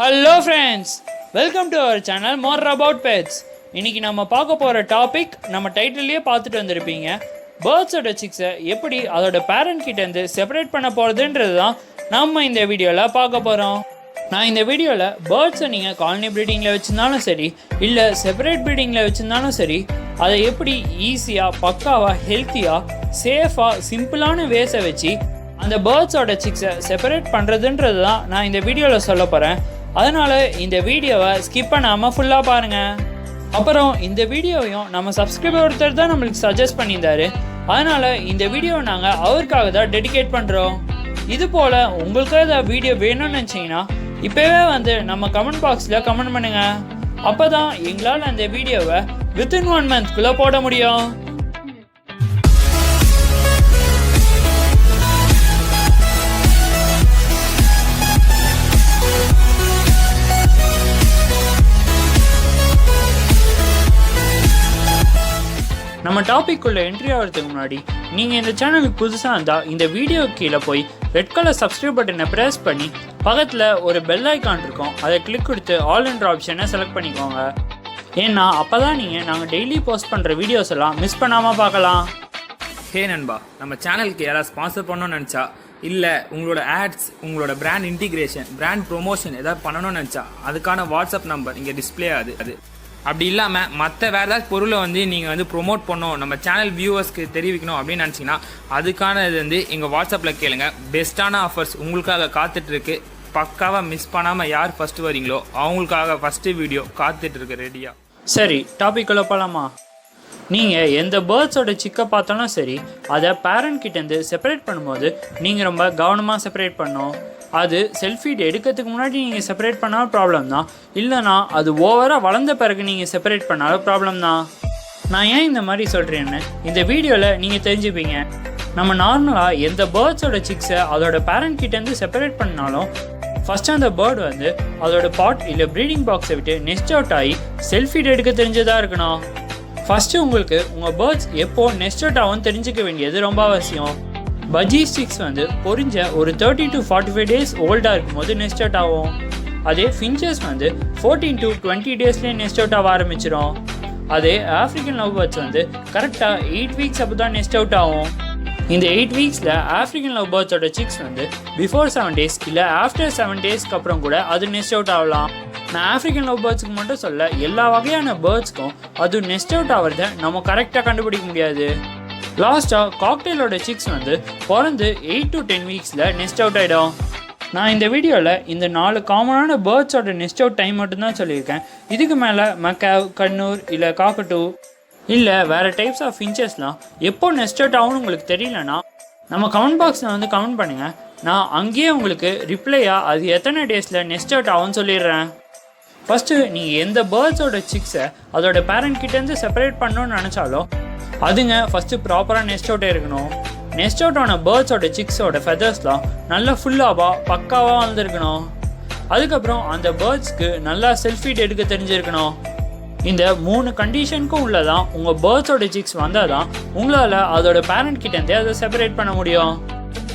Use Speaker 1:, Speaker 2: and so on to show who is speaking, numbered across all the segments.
Speaker 1: Hello friends, welcome to our channel More About Pets. இன்னைக்கு நம்ம பார்க்க போற டாபிக் நம்ம டைட்டில்லயே பார்த்துட்டு வந்திருப்பீங்க. பேர்ட்ஸோட சிக்ஸை எப்படி அதோட பேரண்ட் கிட்ட இருந்து செப்பரேட் பண்ண போறதுன்றது தான் நம்ம இந்த வீடியோல பார்க்க போறோம். நான் இந்த வீடியோவில் பேர்ட்ஸை நீங்கள் காலனி ப்ரீடிங்கில் வச்சுருந்தாலும் சரி இல்லை செப்பரேட் ப்ரீடிங்கில் வச்சுருந்தாலும் சரி அதை எப்படி ஈஸியாக பக்காவாக ஹெல்த்தியாக சேஃபாக சிம்பிளான வேஸை வச்சு அந்த பேர்ட்ஸோட சிக்ஸை செப்பரேட் பண்ணுறதுன்றது தான் நான் இந்த வீடியோவில் சொல்ல போகிறேன். அதனால் இந்த வீடியோவை ஸ்கிப் பண்ணாமல் ஃபுல்லாக பாருங்கள். அப்புறம் இந்த வீடியோவையும் நம்ம சப்ஸ்கிரைபர் ஒருத்தர் தான் நம்மளுக்கு சஜஸ்ட் பண்ணியிருந்தாரு. அதனால் இந்த வீடியோவை நாங்கள் அவருக்காக தான் டெடிகேட் பண்ணுறோம். இது போல் உங்களுக்கு ஏதாவது வீடியோ வேணும்னு நினச்சிங்கன்னா இப்போவே நம்ம கமெண்ட் பாக்ஸில் கமெண்ட் பண்ணுங்கள். அப்போ தான் எங்களால் அந்த வீடியோவை வித்தின் 1 monthக்குள்ளே போட முடியும். நம்ம டாபிக் உள்ள என்ட்ரி ஆகிறதுக்கு முன்னாடி நீங்கள் இந்த சேனலுக்கு புதுசாக இருந்தால் இந்த வீடியோ கீழே போய் ரெட் கலர் சப்ஸ்கிரைப் பட்டனை ப்ரெஸ் பண்ணி பக்கத்தில் ஒரு பெல் ஐக்கான் இருக்கும், அதை கிளிக் கொடுத்து ஆல் என்ற ஆப்ஷனை செலக்ட் பண்ணிக்கோங்க. ஏன்னா அப்போ தான் நாங்கள் டெய்லி போஸ்ட் பண்ணுற வீடியோஸ் எல்லாம் மிஸ் பண்ணாமல் பார்க்கலாம்.
Speaker 2: ஹே நண்பா, நம்ம சேனலுக்கு யாராவது ஸ்பான்சர் பண்ணணும்னு நினச்சா இல்லை உங்களோட ஆட்ஸ், உங்களோட பிராண்ட் இன்டிகிரேஷன், பிராண்ட் ப்ரொமோஷன் ஏதாவது பண்ணணும்னு நினச்சா அதுக்கான வாட்ஸ்அப் நம்பர் இங்கே டிஸ்பிளே ஆகுது. அது அப்படி இல்லாமல் மற்ற வேறு ஏதாவது பொருளை நீங்கள் ப்ரொமோட் பண்ணணும், நம்ம சேனல் வியூவர்ஸ்க்கு தெரிவிக்கணும் அப்படின்னு நினச்சிங்கன்னா அதுக்கான இது எங்கள் வாட்ஸ்அப்பில் கேளுங்க. பெஸ்ட்டான ஆஃபர்ஸ் உங்களுக்காக காத்துட்ருக்கு. பக்காவாக மிஸ் பண்ணாமல் யார் ஃபஸ்ட்டு வரீங்களோ அவங்களுக்காக ஃபஸ்ட்டு வீடியோ காத்துட்ருக்கு ரெடியாக.
Speaker 1: சரி, டாபிக்குள்ளே போகலாமா? நீங்கள் எந்த பேர்ட்ஸோட சிக்கை பார்த்தாலும் சரி அதை பேரண்ட் கிட்டேருந்து செப்பரேட் பண்ணும்போது நீங்கள் ரொம்ப கவனமாக செப்பரேட் பண்ணணும். அது செல்ஃபீட் எடுக்கிறதுக்கு முன்னாடி நீங்கள் செப்பரேட் பண்ணாலும் ப்ராப்ளம் தான், இல்லைனா அது ஓவராக வளர்ந்த பிறகு நீங்கள் செப்பரேட் பண்ணாலும் ப்ராப்ளம் தான். நான் ஏன் இந்த மாதிரி சொல்கிறேன்னு இந்த வீடியோவில் நீங்கள் தெரிஞ்சுப்பீங்க. நம்ம நார்மலாக எந்த பேர்ட்ஸோட சிக்ஸை அதோட பேரண்ட் கிட்டேருந்து செப்பரேட் பண்ணாலும் ஃபஸ்ட்டு அந்த பேர்டு அதோட பாட் இல்லை ப்ரீடிங் பாக்ஸை விட்டு நெஸ்ட் அவுட் ஆகி செல்ஃபீட் எடுக்க தெரிஞ்சதாக இருக்கணும். ஃபஸ்ட்டு உங்களுக்கு உங்கள் பேர்ட்ஸ் எப்போ நெஸ்ட் அவுட் ஆகும் தெரிஞ்சுக்க வேண்டியது ரொம்ப அவசியம். பஜ்ஜி ஸ்டிக்ஸ் பொரிஞ்ச ஒரு 30 to 45 days ஓல்டாக இருக்கும்போது நெஸ்ட் அவுட் ஆகும். அதே ஃபின்ச்சஸ் 14 to 20 daysலேயே நெஸ்ட் அவுட் ஆக ஆரம்பிச்சிடும். அதே ஆஃப்ரிக்கன் லவ் பேர்ட்ஸ் கரெக்டாக 8 weeks அப்போ தான் நெஸ்ட் அவுட் ஆகும். இந்த 8 weeksல ஆஃப்ரிக்கன் லவ் பேர்ட்ஸோட சிக்ஸ் பிஃபோர் 7 days இல்லை ஆஃப்டர் 7 daysக்கு அப்புறம் கூட அது நெஸ்ட் அவுட் ஆகலாம். நான் ஆஃப்ரிக்கன் லவ் பேர்ட்ஸுக்கு மட்டும் சொல்ல, எல்லா வகையான பேர்ட்ஸ்க்கும் அது நெஸ்ட் அவுட் ஆகிறத நம்ம கரெக்டாக கண்டுபிடிக்க முடியாது. லாஸ்ட்டாக காக்டெயிலோட சிக்ஸ் பிறந்து 8 to 10 weeksல நெஸ்ட் அவுட் ஆகிடும். நான் இந்த வீடியோவில் இந்த 4 காமனான பேர்ட்ஸோட நெஸ்ட் அவுட் டைம் மட்டும்தான் சொல்லியிருக்கேன். இதுக்கு மேலே மக்காவ், கண்ணூர் இல்லை காக்கட்டூ இல்லை வேறு டைப்ஸ் ஆஃப் ஃபின்ச்சஸ்லாம் எப்போ நெஸ்ட் அவுட் ஆகும்னு உங்களுக்கு தெரியலனா நம்ம கமெண்ட் பாக்ஸில் கமெண்ட் பண்ணுங்கள். நான் அங்கேயே உங்களுக்கு ரிப்ளையாக அது எத்தனை டேஸில் நெஸ்ட் அவுட் ஆகும்னு சொல்லிடுறேன். ஃபஸ்ட்டு நீங்கள் எந்த பேர்ட்ஸோட சிக்ஸை அதோட பேரண்ட் கிட்டேருந்து செப்பரேட் பண்ணணும்னு நினச்சாலும் அதுங்க ஃபஸ்ட்டு ப்ராப்பராக நெஸ்ட் அவுட்டே இருக்கணும். நெஸ்ட் அவுட் ஆன பேர்ட்ஸோட சிக்ஸோட ஃபெதர்ஸ்லாம் நல்லா ஃபுல்லாக பக்காவாக வந்திருக்கணும். அதுக்கப்புறம் அந்த பேர்ட்ஸ்க்கு நல்லா செல்ஃபீட் எடுக்க தெரிஞ்சிருக்கணும். இந்த 3 கண்டிஷனுக்கும் உள்ளதான் உங்கள் பேர்ட்ஸோட சிக்ஸ் வந்தால் தான் உங்களால் அதோட பேரண்ட் கிட்டேருந்தே அதை செப்பரேட் பண்ண முடியும்.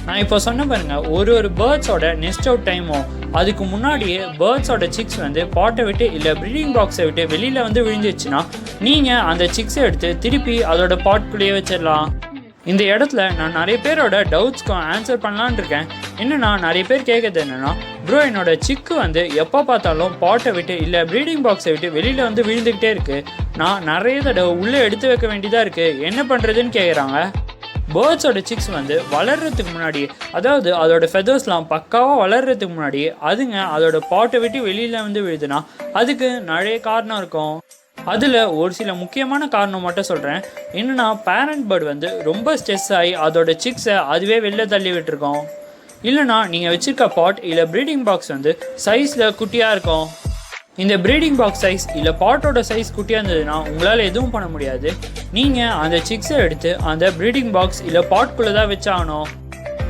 Speaker 1: நான் இப்போ சொன்ன பாருங்கள், ஒரு பேர்ட்ஸோட நெஸ்ட் அவுட் டைமும் அதுக்கு முன்னாடியே பேர்ட்ஸோட சிக்ஸ் பாட்டை விட்டு இல்லை ப்ரீடிங் பாக்ஸை விட்டு வெளியில் விழுந்துச்சுன்னா நீங்கள் அந்த சிக்ஸை எடுத்து திருப்பி அதோட பாட்குள்ளேயே வச்சிடலாம். இந்த இடத்துல நான் நிறைய பேரோட டவுட்ஸ்க்கும் ஆன்சர் பண்ணலான் இருக்கேன். என்னென்னா நிறைய பேர் கேட்குறது என்னென்னா, ப்ரோ என்னோட சிக்கு எப்போ பார்த்தாலும் பாட்டை விட்டு இல்லை ப்ரீடிங் பாக்ஸை விட்டு வெளியில் விழுந்துக்கிட்டே இருக்குது, நான் நிறைய தடவை உள்ளே எடுத்து வைக்க வேண்டியதாக இருக்குது, என்ன பண்ணுறதுன்னு கேட்குறாங்க. பேர்ட்ஸோட சிக்ஸ் வளர்கிறதுக்கு முன்னாடி, அதாவது அதோட ஃபெதர்ஸ்லாம் பக்காவாக வளர்கிறதுக்கு முன்னாடி அதுங்க அதோட பாட்டை விட்டு வெளியில் விழுதுன்னா அதுக்கு நிறைய காரணம் இருக்கும். அதில் ஒரு சில முக்கியமான காரணம் மட்டும் சொல்கிறேன். என்னென்னா பேரண்ட் பேர்டு ரொம்ப ஸ்ட்ரெஸ் ஆகி அதோட சிக்ஸை அதுவே வெளில தள்ளி விட்டுருக்கோம். இல்லைனா நீங்கள் வச்சுருக்க பாட் இல்லை ப்ரீடிங் பாக்ஸ் சைஸில் குட்டியாக இருக்கும். இந்த ப்ரீடிங் பாக்ஸ் சைஸ் இல்லை பாட்டோட சைஸ் குட்டியாக இருந்ததுன்னா உங்களால் எதுவும் பண்ண முடியாது. நீங்கள் அந்த சிக்ஸை எடுத்து அந்த ப்ரீடிங் பாக்ஸ் இல்லை பாட்குள்ளே தான் வச்சாகணும்.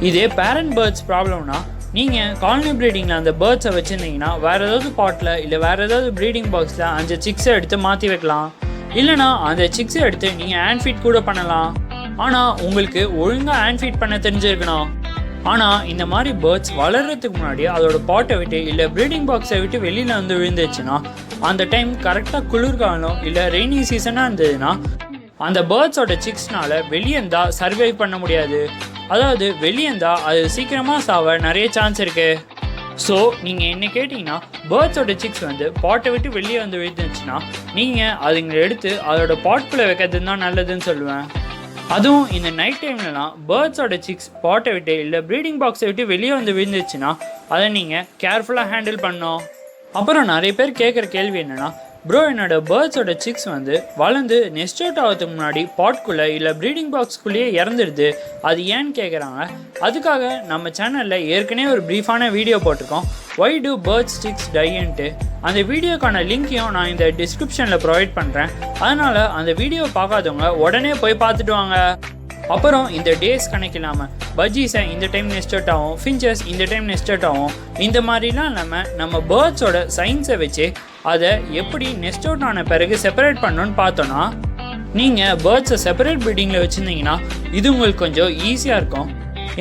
Speaker 1: இதே பேரண்ட் பேர்ட்ஸ் ப்ராப்ளம்னா நீங்கள் காலனி ப்ரீடிங்கில் அந்த பேர்ட்ஸை வச்சுருந்தீங்கன்னா வேறு ஏதாவது பாட்டில் இல்லை வேறு ஏதாவது ப்ரீடிங் பாக்ஸில் அந்த சிக்ஸை எடுத்து மாற்றி வைக்கலாம். இல்லைனா அந்த சிக்ஸை எடுத்து நீங்கள் ஹேண்ட் ஃபீட் கூட பண்ணலாம். ஆனால் உங்களுக்கு ஒழுங்காக ஹேண்ட் ஃபீட் பண்ண தெரிஞ்சிருக்கணும். ஆனால் இந்த மாதிரி பேர்ட்ஸ் வளர்கிறதுக்கு முன்னாடி அதோட பாட்டை விட்டு இல்லை ப்ரீடிங் பாக்ஸை விட்டு வெளியில் வந்து விழுந்துச்சுன்னா அந்த டைம் கரெக்டாக குளிர்காலம் இல்லை ரெய்னி சீசனாக இருந்ததுன்னா அந்த பேர்ட்ஸோட சிக்ஸ்னால் வெளியேந்தா சர்வை பண்ண முடியாது. அதாவது வெளியேந்தா அது சீக்கிரமாக சாவ நிறைய சான்ஸ் இருக்குது. ஸோ நீங்கள் என்ன கேட்டிங்கன்னா பேர்ட்ஸோட சிக்ஸ் வந்து பாட்டை விட்டு வெளியே வந்து விழுந்துச்சுன்னா நீங்கள் அதுங்களை எடுத்து அதோட பாட்குள்ளே வைக்கிறது தான் நல்லதுன்னு சொல்லுவேன். அதுவும் இந்த நைட் டைம்லலாம் பேர்ட்ஸோட சிக்ஸ் பாட்டை விட்டு இல்லை ப்ரீடிங் பாக்ஸை விட்டு வெளியே வந்து விழுந்துச்சுன்னா அதை நீங்கள் கேர்ஃபுல்லாக ஹேண்டில் பண்ணணும். அப்புறம் நிறைய பேர் கேட்குற கேள்வி என்னென்னா, ப்ரோ என்னோட பேர்ட்ஸோட சிக்ஸ் வந்து வளர்ந்து நெஸ்ட் அவுட் ஆகிறதுக்கு முன்னாடி பாட்குள்ளே இல்லை ப்ரீடிங் பாக்ஸ்குள்ளேயே இறந்துடுது, அது ஏன்னு கேட்குறாங்க. அதுக்காக நம்ம சேனலில் ஏற்கனவே ஒரு ப்ரீஃபான வீடியோ போட்டிருக்கோம், ஒய் டூ பேர்ட்ஸ் சிக்ஸ் டைன்ட்டு. அந்த வீடியோக்கான லிங்க்கையும் நான் இந்த டிஸ்கிரிப்ஷனில் ப்ரொவைட் பண்ணுறேன். அதனால் அந்த வீடியோ பார்க்காதவங்க உடனே போய் பார்த்துட்டு வாங்க. அப்புறம் இந்த டேஸ் கணக்கு இல்லாமல் பஜ்ஜீஸை இந்த டைம் நெஸ்ட் அவுட் ஆகும், ஃபின்ச்சஸ் இந்த டைம் நெஸ்ட் அவுட் ஆகும், இந்த மாதிரிலாம் இல்லாமல் நம்ம பேர்ட்ஸோட சயின்ஸை வச்சு அதை எப்படி நெஸ்ட் அவுட் ஆன பிறகு செப்பரேட் பண்ணணுன்னு பார்த்தோன்னா, நீங்கள் பேர்ட்ஸை செப்பரேட் ப்ரீடிங்கில் வச்சுருந்தீங்கன்னா இது உங்களுக்கு கொஞ்சம் ஈஸியாக இருக்கும்.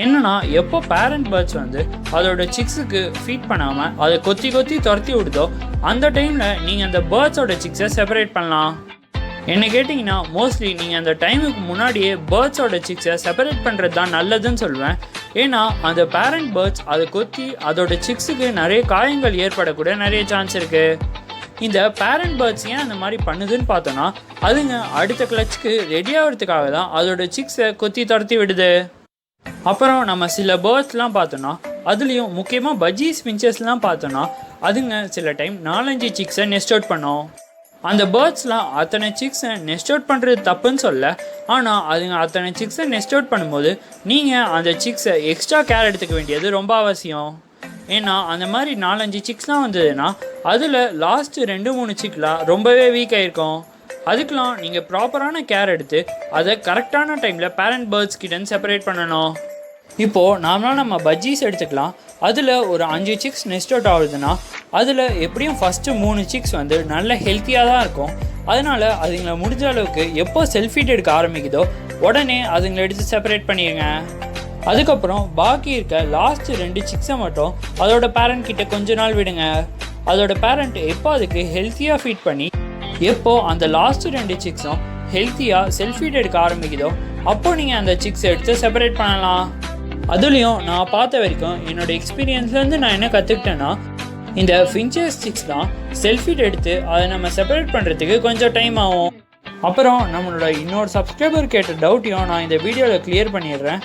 Speaker 1: என்னென்னா, எப்போ பேரண்ட் பேர்ட்ஸ் வந்து அதோட சிக்ஸுக்கு ஃபீட் பண்ணாமல் அதை கொத்தி கொத்தி துரத்தி விடுதோ அந்த டைமில் நீங்கள் அந்த பேர்ட்ஸோட சிக்ஸை செப்பரேட் பண்ணலாம். என்ன கேட்டிங்கன்னா மோஸ்ட்லி நீங்கள் அந்த டைமுக்கு முன்னாடியே பேர்ட்ஸோட சிக்ஸை செப்பரேட் பண்ணுறது தான் நல்லதுன்னு சொல்லுவேன். ஏன்னா அந்த பேரண்ட் பேர்ட்ஸ் அதை கொத்தி அதோட சிக்ஸுக்கு நிறைய காயங்கள் ஏற்படக்கூட நிறைய சான்ஸ் இருக்குது. இந்த பேரண்ட் பேர்ட்ஸ் ஏன் அந்த மாதிரி பண்ணுதுன்னு பார்த்தோன்னா, அதுங்க அடுத்த கிளச்சுக்கு ரெடி ஆகிறதுக்காக தான் அதோட சிக்ஸை கொத்தி துரத்தி விடுது. அப்புறம் நம்ம சில பேர்ட்ஸ்லாம் பார்த்தோன்னா, அதுலேயும் முக்கியமாக பஜ்ஜீஸ் ஃபின்ச்சஸ்லாம் பார்த்தோன்னா அதுங்க சில டைம் 4-5 சிக்ஸை நெஸ்ட் அவுட் பண்ணோம். அந்த பேர்ட்ஸ்லாம் அத்தனை சிக்ஸை நெஸ்ட் அவுட் பண்ணுறது தப்புன்னு சொல்ல, ஆனால் அதுங்க அத்தனை சிக்ஸை நெஸ்ட் அவுட் பண்ணும்போது நீங்கள் அந்த சிக்ஸை எக்ஸ்ட்ரா கேர் எடுத்துக்க வேண்டியது ரொம்ப அவசியம். ஏன்னா அந்த மாதிரி 4-5 சிக்ஸ்லாம் வந்ததுன்னா அதில் லாஸ்ட்டு 2-3 சிக்லாம் ரொம்பவே வீக் ஆகிருக்கும். அதுக்கெலாம் நீங்கள் ப்ராப்பரான கேர் எடுத்து அதை கரெக்டான டைமில் பேரண்ட் பேர்ட்ஸ் கிட்டேருந்து செப்பரேட் பண்ணணும். இப்போது நார்மலாக நம்ம பஜ்ஜீஸ் எடுத்துக்கலாம். அதில் ஒரு 5 சிக்ஸ் நெஸ்ட் அவுட் ஆகுதுன்னா அதில் எப்படியும் ஃபஸ்ட்டு 3 சிக்ஸ் வந்து நல்ல ஹெல்த்தியாக தான் இருக்கும். அதனால் அதுங்களை முடிஞ்ச அளவுக்கு எப்போ செல்ஃபீட் எடுக்க ஆரம்பிக்குதோ உடனே அதுங்களை எடுத்து செப்பரேட் பண்ணிடுங்க. அதுக்கப்புறம் பாக்கி இருக்க லாஸ்ட்டு 2 சிக்ஸை மட்டும் அதோட பேரண்ட் கிட்ட கொஞ்ச நாள் விடுங்க. அதோட பேரண்ட் எப்போ அதுக்கு ஹெல்த்தியாக ஃபீட் பண்ணி எப்போ அந்த லாஸ்ட்டு 2 சிக்ஸும் ஹெல்த்தியாக செல்ஃபீட் எடுக்க ஆரம்பிக்குதோ அப்போ நீங்கள் அந்த சிக்ஸை எடுத்து செப்பரேட் பண்ணலாம். அதுலேயும் நான் பார்த்த வரைக்கும் என்னோடய எக்ஸ்பீரியன்ஸ்லேருந்து நான் என்ன கற்றுக்கிட்டேன்னா, இந்த ஃபின்ச்சஸ் சிக்ஸ் தான் செல்ஃபீட் எடுத்து அதை நம்ம செப்பரேட் பண்ணுறதுக்கு கொஞ்சம் டைம் ஆகும். அப்புறம் நம்மளோட இன்னொரு சப்ஸ்கிரைபர் கேட்ட டவுட்டையும் நான் இந்த வீடியோவில் கிளியர் பண்ணிடுறேன்.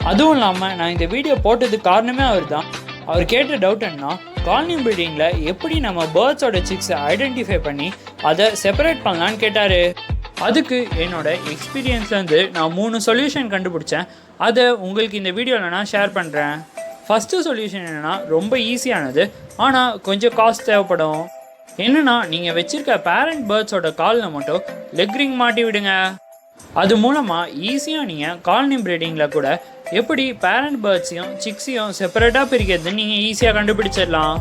Speaker 1: அதுவும் இல்லாமல் நான் இந்த வீடியோ போட்டதுக்கு காரணமே அவர் தான். அவர் கேட்ட டவுட் என்னன்னா, காலனி ப்ரீடிங்கில் எப்படி நம்ம பேர்ட்ஸோட சிக்ஸை ஐடென்டிஃபை பண்ணி அதை செப்பரேட் பண்ணலான்னு கேட்டார். அதுக்கு என்னோட எக்ஸ்பீரியன்ஸ்லேருந்து நான் 3 சொல்யூஷன் கண்டுபிடிச்சேன். அதை உங்களுக்கு இந்த வீடியோவில் நான் ஷேர் பண்ணுறேன். ஃபஸ்ட்டு சொல்யூஷன் என்னென்னா, ரொம்ப ஈஸியானது ஆனால் கொஞ்சம் காஸ்ட் தேவைப்படும். என்னென்னா, நீங்கள் வச்சுருக்க பேரண்ட் பேர்ட்ஸோட காலில் மட்டும் லெக் ரிங் மாட்டி விடுங்க. அது மூலமாக ஈஸியாக நீங்கள் காலனி ப்ரீடிங்கில் கூட எப்படி பேரண்ட் பேர்ட்ஸையும் சிக்ஸையும் செப்பரேட்டாக பிரிக்கிறதுன்னு நீங்கள் ஈஸியாக கண்டுபிடிச்சிடலாம்.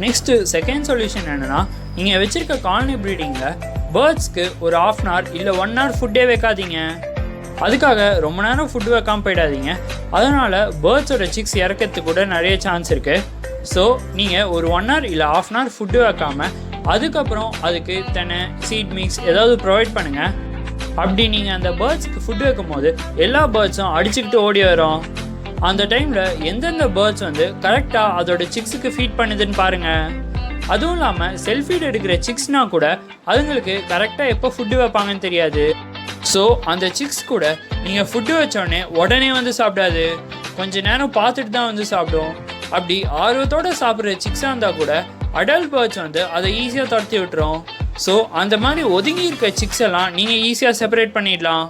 Speaker 1: நெக்ஸ்ட்டு செகண்ட் சொல்யூஷன் என்னென்னா, நீங்கள் வச்சுருக்க காலனி ப்ரீடிங்கில் பேர்ட்ஸ்க்கு ஒரு 1/2 hour இல்லை 1 hour ஃபுட்டே வைக்காதீங்க. அதுக்காக ரொம்ப நேரம் ஃபுட்டு வைக்காமல் போயிடாதீங்க. அதனால் பேர்ட்ஸோட சிக்ஸ் இறக்கிறதுக்கு கூட நிறைய சான்ஸ் இருக்குது. ஸோ நீங்கள் ஒரு 1 hour இல்லை 1/2 hour ஃபுட்டு வைக்காமல் அதுக்கப்புறம் அதுக்கு தென்னை சீட் மிக்ஸ் ஏதாவது ப்ரொவைட் பண்ணுங்கள். அப்படி நீங்கள் அந்த பேர்ட்ஸ்க்கு ஃபுட்டு வைக்கும் போது எல்லா பேர்ட்ஸும் அடிச்சுக்கிட்டு ஓடி வரும். அந்த டைமில் எந்தெந்த பேர்ட்ஸ் வந்து கரெக்டாக அதோட சிக்ஸுக்கு ஃபீட் பண்ணுதுன்னு பாருங்கள். அதுவும் இல்லாமல் செல்ஃபீட் எடுக்கிற சிக்ஸ்னால் கூட அதுங்களுக்கு கரெக்டாக எப்போ ஃபுட்டு வைப்பாங்கன்னு தெரியாது. ஸோ அந்த சிக்ஸ் கூட நீங்கள் ஃபுட்டு வச்சோடனே உடனே வந்து சாப்பிடாது, கொஞ்சம் நேரம் பார்த்துட்டு தான் வந்து சாப்பிடும். அப்படி ஆர்வத்தோடு சாப்பிட்ற சிக்ஸாக இருந்தால் கூட அடல்ட் பேர்ட்ஸ் வந்து அதை ஈஸியாக துரத்தி விட்டுரும். ஸோ அந்த மாதிரி ஒதுங்கி இருக்க சிக்ஸ் எல்லாம் நீங்கள் ஈஸியாக செப்பரேட் பண்ணிடலாம்.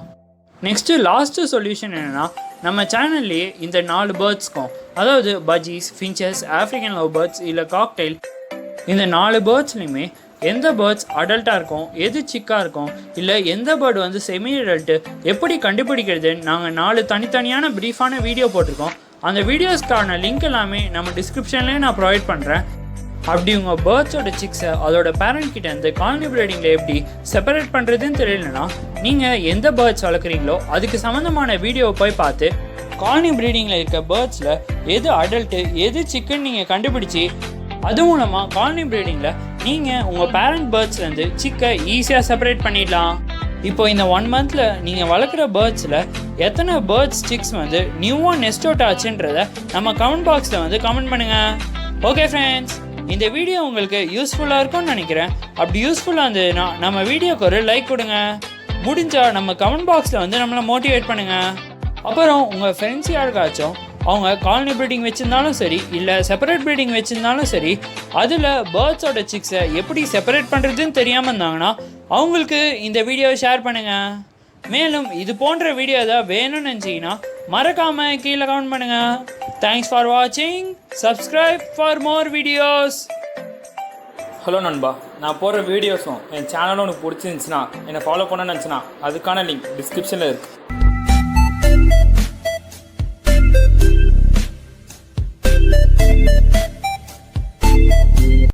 Speaker 1: நெக்ஸ்ட்டு லாஸ்ட்டு சொல்யூஷன் என்னென்னா, நம்ம சேனல்லையே இந்த 4 பேர்ட்ஸ்க்கும், அதாவது பஜ்ஜீஸ், ஃபின்ச்சஸ், ஆஃப்ரிக்கன் லவ் பேர்ட்ஸ் இல்லை காக்டெயில், இந்த 4 பேர்ட்ஸ்லையுமே எந்த பேர்ட்ஸ் அடல்ட்டாக இருக்கும், எது சிக்காக இருக்கும், இல்லை எந்த பேர்டு வந்து செமி அடல்ட்டு எப்படி கண்டுபிடிக்கிறதுன்னு நாங்கள் 4 தனித்தனியான ப்ரீஃபான வீடியோ போட்டிருக்கோம். அந்த வீடியோஸ்க்கான லிங்க் எல்லாமே நம்ம டிஸ்கிரிப்ஷன்லேயே நான் ப்ரொவைட் பண்ணுறேன். அப்படி உங்கள் பேர்ட்ஸோட சிக்ஸை அதோட பேரண்ட் கிட்ட இருந்து காலனி ப்ரீடிங்கில் எப்படி செப்பரேட் பண்ணுறதுன்னு தெரியலனா, நீங்கள் எந்த பேர்ட்ஸ் வளர்க்குறீங்களோ அதுக்கு சம்மந்தமான வீடியோவை போய் பார்த்து காலனி ப்ரீடிங்கில் இருக்க பேர்ட்ஸில் எது அடல்ட்டு எது சிக்கன் நீங்கள் கண்டுபிடிச்சி அது மூலமாக காலனி ப்ரீடிங்கில் நீங்கள் உங்கள் பேரண்ட் பேர்ட்ஸ்லேருந்து சிக்கை ஈஸியாக செப்பரேட் பண்ணிடலாம். இப்போ இந்த 1 மந்தில் நீங்கள் வளர்க்குற பேர்ட்ஸில் எத்தனை பேர்ட்ஸ் சிக்ஸ் வந்து நியூவாக நெஸ்ட் அவுட் ஆச்சுன்றதை நம்ம கமெண்ட் பாக்ஸில் வந்து கமெண்ட் பண்ணுங்கள். ஓகே ஃப்ரெண்ட்ஸ், இந்த வீடியோ உங்களுக்கு யூஸ்ஃபுல்லாக இருக்கும்னு நினைக்கிறேன். அப்படி யூஸ்ஃபுல்லாக இருந்ததுன்னா நம்ம வீடியோக்கு ஒரு லைக் கொடுங்க. முடிஞ்சால் நம்ம கமெண்ட் பாக்ஸில் வந்து நம்மளை மோட்டிவேட் பண்ணுங்கள். அப்புறம் உங்கள் ஃப்ரெண்ட்ஸ் யாருக்காச்சும் அவங்க காலனி ப்ரீடிங் வச்சுருந்தாலும் சரி இல்லை செப்பரேட் ப்ரீடிங் வச்சுருந்தாலும் சரி அதில் பேர்ட்ஸோட சிக்ஸை எப்படி செப்பரேட் பண்ணுறதுன்னு தெரியாமல் இருந்தாங்கன்னா அவங்களுக்கு இந்த வீடியோவை ஷேர் பண்ணுங்கள். மேலும் இது போன்ற வீடியோ ஏதாவது வேணும்னு நினச்சிங்கன்னா மறக்காமல் கீழே கமெண்ட் பண்ணுங்கள். தேங்க்ஸ் ஃபார் வாட்சிங். Subscribe for more videos.
Speaker 2: Hello நண்பா, நான் போடுற வீடியோஸும் என் சேனலும் உனக்கு பிடிச்சிருந்துச்சுன்னா என்னை ஃபாலோ பண்ண நினச்சினா அதுக்கான லிங்க் டிஸ்கிரிப்ஷனில் இருக்குது.